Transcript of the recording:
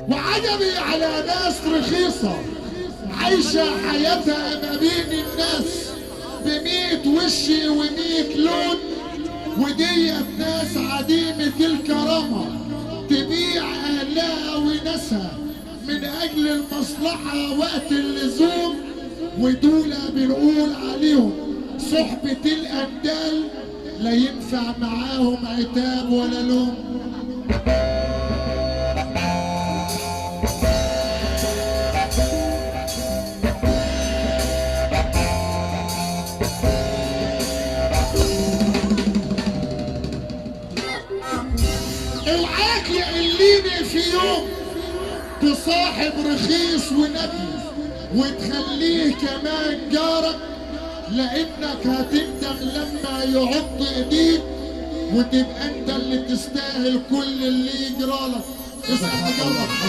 وعجبي على ناس رخيصة عايشة حياتها ما بين الناس ب100 وش و100 لون، وديت ناس عديمة الكرامة تبيع أهلها وناسها من أجل المصلحة وقت اللزوم، ودول بنقول عليهم صحبة الأندال، لا ينفع معاهم عتاب ولا لوم. اوعاك يقليني في يوم تصاحب رخيص ونبي وتخليه كمان جارك، لانك هتندم لما يعض ايديك وتبقى انت اللي تستاهل كل اللي يجرالك. اسمع